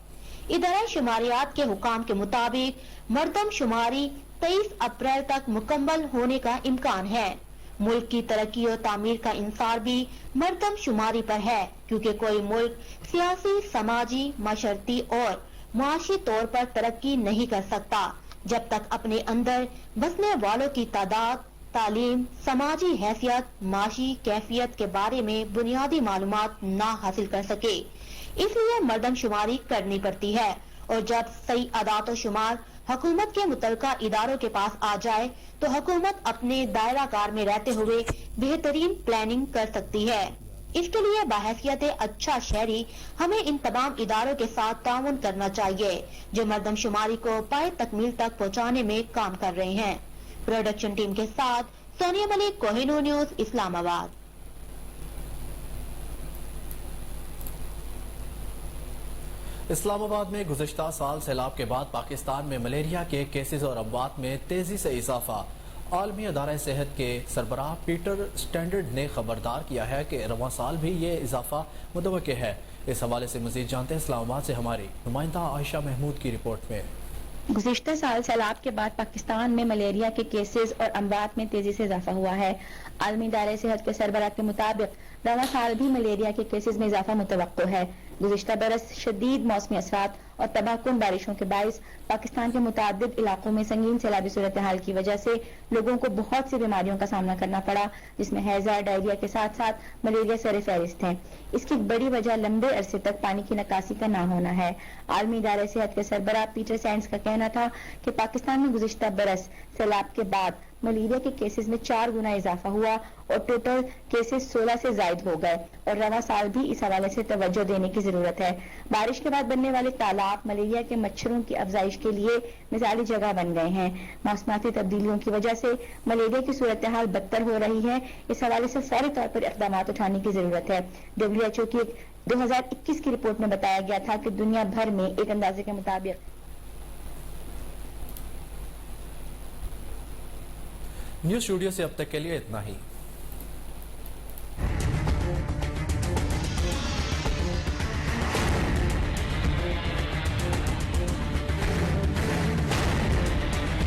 इदारा शुमारियात के हुकाम के मुताबिक मरदम शुमारी 23 अप्रैल तक मुकम्मल होने का इम्कान है। मुल्क की तरक्की और तामीर का इंसार भी मरदम शुमारी पर है, क्योंकि कोई मुल्क सियासी, समाजी, माशरती और मुआशी तौर पर तरक्की नहीं कर सकता जब तक अपने अंदर बसने वालों की तादाद, तालीम, समाजी हैसियत, माशी कैफियत के बारे में बुनियादी मालूमात ना हासिल कर सके। इसलिए मरदम शुमारी करनी पड़ती है, और जब सही आदात और शुमार हुकूमत के मुतलका इदारों के पास आ जाए तो हुकूमत अपने दायरा कार में रहते हुए बेहतरीन प्लानिंग कर सकती है। इसके लिए बाहैसियत अच्छा शहरी हमें इन तमाम इदारों के साथ ताउन करना चाहिए जो मरदम शुमारी को पाए तकमील तक पहुँचाने में काम कर रहे हैं। प्रोडक्शन टीम के साथ सोनिया मलिक, कोहिनूर न्यूज, इस्लामाबाद। इस्लामाबाद में गुज़िश्ता साल सैलाब के बाद पाकिस्तान में मलेरिया के केसेस और अमवात में तेजी से इजाफा। आलमी अदारा सेहत के सरबराह पीटर स्टैंडर्ड ने खबरदार किया है कि रवां साल भी ये इजाफा मुतवक्के है। इस हवाले से मज़ीद जानते हैं इस्लामाबाद से हमारी नुमाइंदा आयशा महमूद की रिपोर्ट में। गुज़िश्ता साल सैलाब के बाद पाकिस्तान में मलेरिया के केसेस और अमवात में तेजी से इजाफा हुआ है। आलमी अदारे सेहत के सरबराह के मुताबिक रवां साल भी मलेरिया के केसेस में इजाफा मुतवक्को है। गुज़िश्ता बरस शदीद मौसमी असरात और तबाहकुन बारिशों के बाइस पाकिस्तान के मुतादिद इलाकों में संगीन सैलाबी सूरत हाल की वजह से लोगों को बहुत सी बीमारियों का सामना करना पड़ा, जिसमें हैजा, डायरिया के साथ साथ मलेरिया सर फहरिस्त है। इसकी बड़ी वजह लंबे अरसे तक पानी की निकासी का ना होना है। आलमी इदारे सेहत के सरबराह पीटर सैंड्स का कहना था कि पाकिस्तान में गुज़िश्ता बरस सैलाब के बाद मलेरिया के केसेस में 4 गुना इजाफा हुआ और टोटल केसेस 16 से जायद हो गए, और रवां साल भी इस हवाले से तवज्जो देने की जरूरत है। बारिश के बाद बनने वाले तालाब मलेरिया के मच्छरों की अफजाइश के लिए मिसाली जगह बन गए हैं। मौसमाती तब्दीलियों की वजह से मलेरिया की सूरत हाल बदतर हो रही है। इस हवाले से फौरी तौर पर इक़दाम उठाने की जरूरत है। WHO की 2021 की रिपोर्ट में बताया गया था कि दुनिया भर में एक अंदाजे के मुताबिक न्यूज़ स्टूडियो से अब तक के लिए इतना ही।